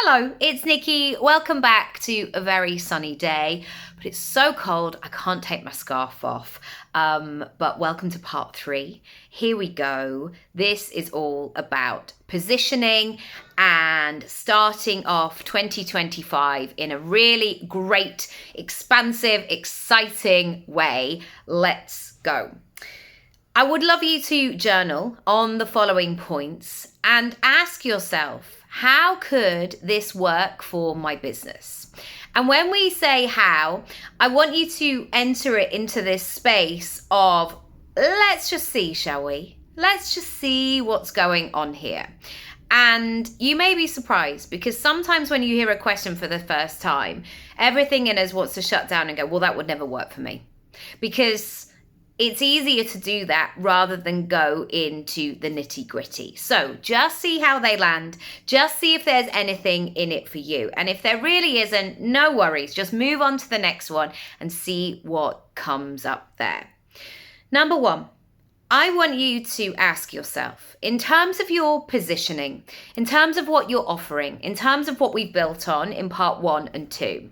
Hello, it's Nikki. Welcome back to a very sunny day, but it's so cold I can't take my scarf off. But welcome to part 3. Here we go. This is all about positioning and starting off 2025 in a really great, expansive, exciting way. Let's go. I would love you to journal on the following points and ask yourself, how could this work for my business? And when we say how, I want you to enter it into this space of, let's just see, shall we? Let's just see what's going on here. And you may be surprised because sometimes when you hear a question for the first time, everything in us wants to shut down and go, well, that would never work for me. Because it's easier to do that rather than go into the nitty gritty. So just see how they land. Just see if there's anything in it for you. And if there really isn't, no worries. Just move on to the next one and see what comes up there. Number 1, I want you to ask yourself, in terms of your positioning, in terms of what you're offering, in terms of what we've built on in part 1 and 2,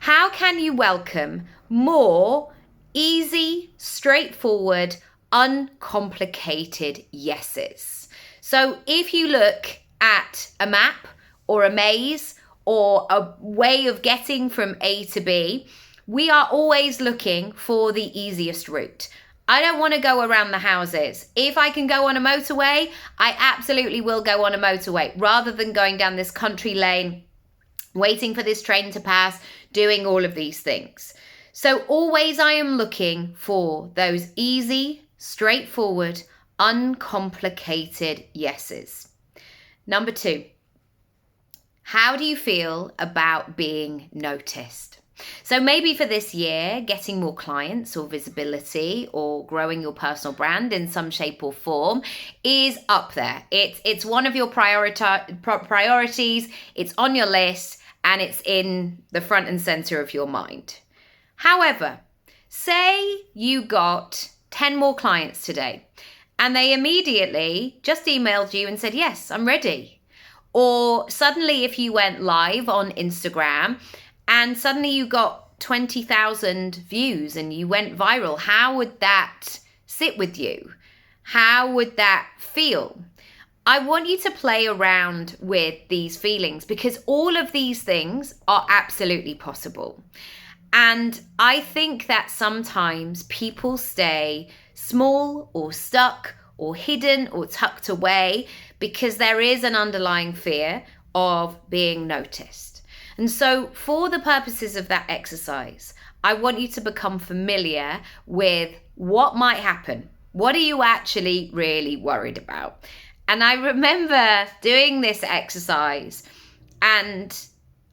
how can you welcome more easy, straightforward, uncomplicated yeses? So if you look at a map or a maze or a way of getting from A to B, we are always looking for the easiest route. I don't want to go around the houses. If I can go on a motorway, I absolutely will go on a motorway rather than going down this country lane, waiting for this train to pass, doing all of these things. So always I am looking for those easy, straightforward, uncomplicated yeses. Number 2, how do you feel about being noticed? So maybe for this year, getting more clients or visibility or growing your personal brand in some shape or form is up there. It's one of your priorities, it's on your list, and it's in the front and center of your mind. However, say you got 10 more clients today and they immediately just emailed you and said, yes, I'm ready. Or suddenly if you went live on Instagram and suddenly you got 20,000 views and you went viral, how would that sit with you? How would that feel? I want you to play around with these feelings because all of these things are absolutely possible. And I think that sometimes people stay small or stuck or hidden or tucked away because there is an underlying fear of being noticed. And so for the purposes of that exercise, I want you to become familiar with what might happen. What are you actually really worried about? And I remember doing this exercise and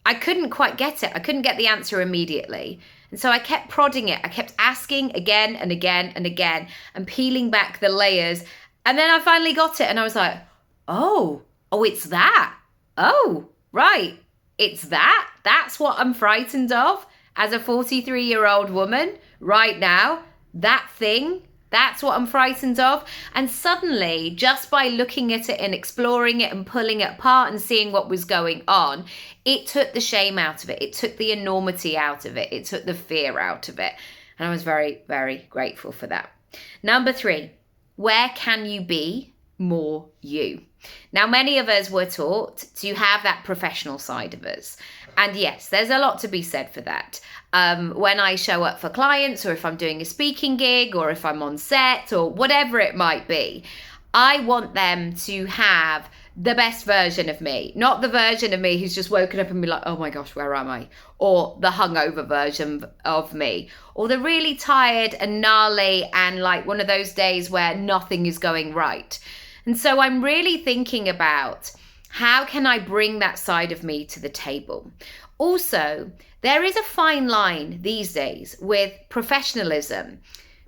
I couldn't quite get it. I couldn't get the answer immediately. And so I kept prodding it. I kept asking again and again and again and peeling back the layers. And then I finally got it and I was like, oh, it's that. Oh, right. It's that. That's what I'm frightened of as a 43-year-old woman right now. That thing. That's what I'm frightened of. And suddenly, just by looking at it and exploring it and pulling it apart and seeing what was going on, it took the shame out of it. It took the enormity out of it. It took the fear out of it. And I was very, very grateful for that. Number 3, where can you be more you? Now, many of us were taught to have that professional side of us. And yes, there's a lot to be said for that. When I show up for clients or if I'm doing a speaking gig or if I'm on set or whatever it might be, I want them to have the best version of me, not the version of me who's just woken up and be like, oh my gosh, where am I? Or the hungover version of me, or the really tired and gnarly and like one of those days where nothing is going right. And so I'm really thinking about how can I bring that side of me to the table? Also, there is a fine line these days with professionalism.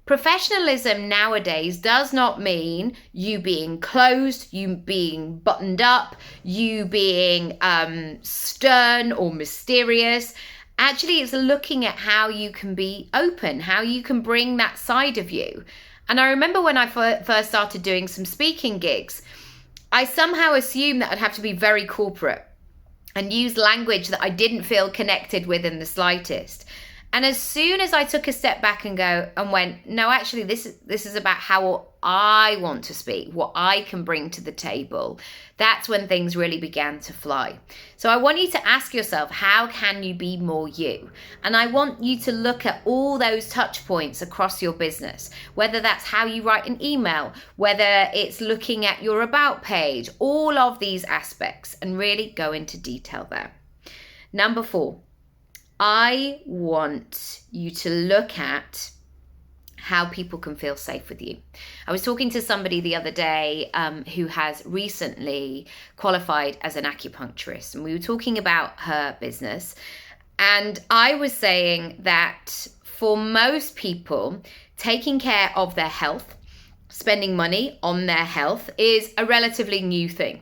Professionalism nowadays does not mean you being closed, you being buttoned up, you being stern or mysterious. Actually, it's looking at how you can be open, how you can bring that side of you. And I remember when I first started doing some speaking gigs, I somehow assumed that I'd have to be very corporate. and used language that I didn't feel connected with in the slightest. And as soon as I took a step back and went, no, actually, this is about how I want to speak, what I can bring to the table, that's when things really began to fly. So I want you to ask yourself, how can you be more you? And I want you to look at all those touch points across your business, whether that's how you write an email, whether it's looking at your about page, all of these aspects, and really go into detail there. Number 4. I want you to look at how people can feel safe with you. I was talking to somebody the other day who has recently qualified as an acupuncturist, and we were talking about her business. And I was saying that for most people, taking care of their health, spending money on their health is a relatively new thing.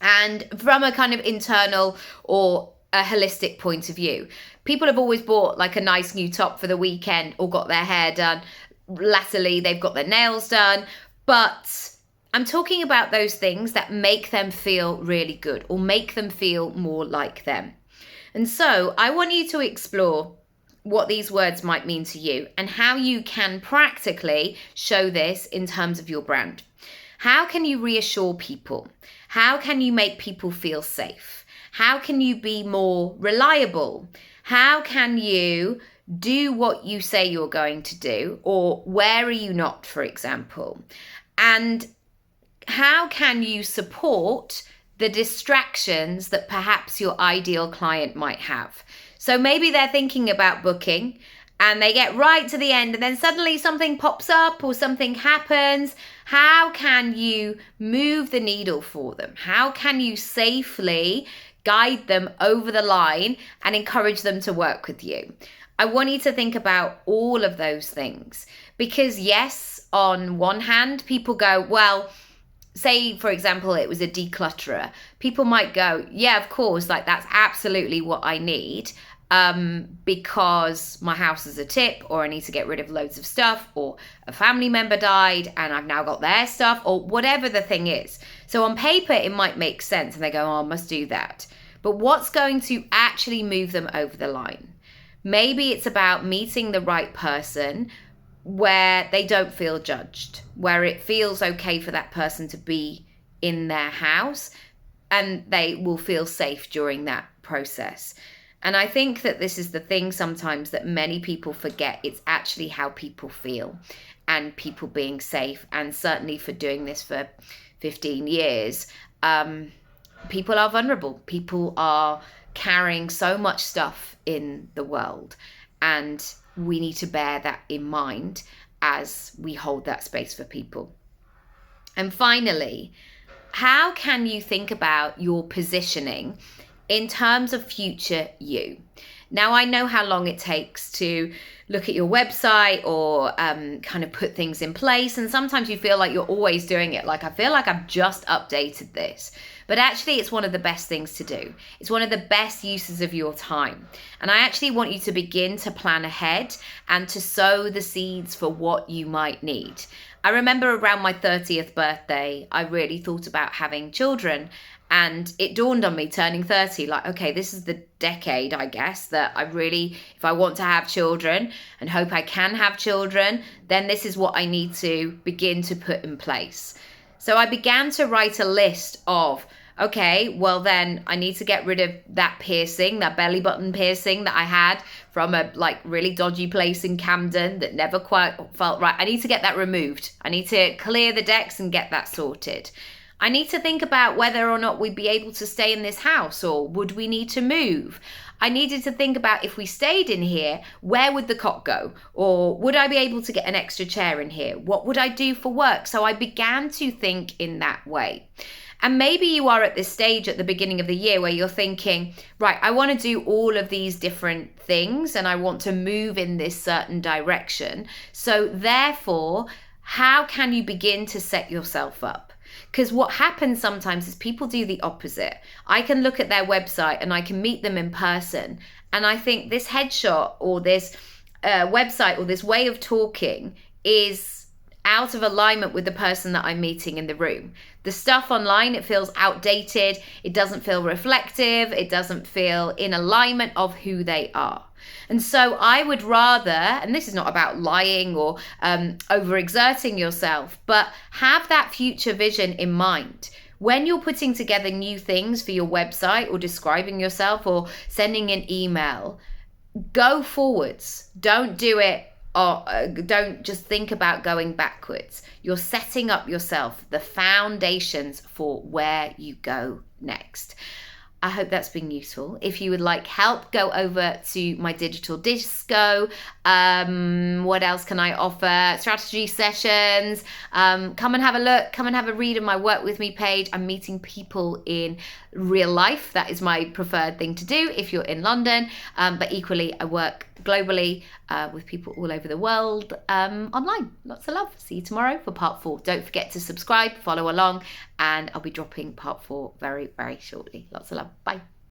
And from a kind of internal or a holistic point of view, people have always bought like a nice new top for the weekend or got their hair done. Latterly, they've got their nails done. But I'm talking about those things that make them feel really good or make them feel more like them. And so I want you to explore what these words might mean to you and how you can practically show this in terms of your brand. How can you reassure people? How can you make people feel safe? How can you be more reliable? How can you do what you say you're going to do? Or where are you not, for example? And how can you support the distractions that perhaps your ideal client might have? So maybe they're thinking about booking and they get right to the end and then suddenly something pops up or something happens. How can you move the needle for them? How can you safely guide them over the line and encourage them to work with you? I want you to think about all of those things because yes, on one hand, people go, well, say, for example, it was a declutterer. People might go, yeah, of course, like that's absolutely what I need because my house is a tip or I need to get rid of loads of stuff or a family member died and I've now got their stuff or whatever the thing is. So on paper, it might make sense and they go, oh, I must do that. But what's going to actually move them over the line? Maybe it's about meeting the right person where they don't feel judged, where it feels okay for that person to be in their house and they will feel safe during that process. And I think that this is the thing sometimes that many people forget. It's actually how people feel and people being safe. And certainly for doing this for 15 years, people are vulnerable. People are carrying so much stuff in the world. And we need to bear that in mind as we hold that space for people. And finally, how can you think about your positioning in terms of future you? Now, I know how long it takes to look at your website or kind of put things in place. And sometimes you feel like you're always doing it. Like, I feel like I've just updated this. But actually, it's one of the best things to do. It's one of the best uses of your time. And I actually want you to begin to plan ahead and to sow the seeds for what you might need. I remember around my 30th birthday, I really thought about having children. And it dawned on me turning 30, like, okay, this is the decade, I guess, that I really, if I want to have children and hope I can have children, then this is what I need to begin to put in place. So I began to write a list of, okay, well then I need to get rid of that piercing, that belly button piercing that I had from a like really dodgy place in Camden that never quite felt right. I need to get that removed. I need to clear the decks and get that sorted. I need to think about whether or not we'd be able to stay in this house or would we need to move. I needed to think about if we stayed in here, where would the cot go? Or would I be able to get an extra chair in here? What would I do for work? So I began to think in that way. And maybe you are at this stage at the beginning of the year where you're thinking, right, I want to do all of these different things and I want to move in this certain direction. So therefore, how can you begin to set yourself up? Because what happens sometimes is people do the opposite. I can look at their website and I can meet them in person. And I think this headshot or this website or this way of talking is out of alignment with the person that I'm meeting in the room. The stuff online, it feels outdated. It doesn't feel reflective. It doesn't feel in alignment of who they are. And so I would rather, and this is not about lying or overexerting yourself, but have that future vision in mind. When you're putting together new things for your website or describing yourself or sending an email, go forwards. Don't do it, or don't just think about going backwards. You're setting up yourself, the foundations for where you go next. I hope that's been useful. If you would like help, go over to my digital disco. What else can I offer? Strategy sessions. Come and have a look. Come and have a read of my Work With Me page. I'm meeting people in real life. That is my preferred thing to do if you're in London. But equally, I work globally with people all over the world online. Lots of love. See you tomorrow for part 4. Don't forget to subscribe, follow along, and I'll be dropping part 4 very, very shortly. Lots of love. Bye.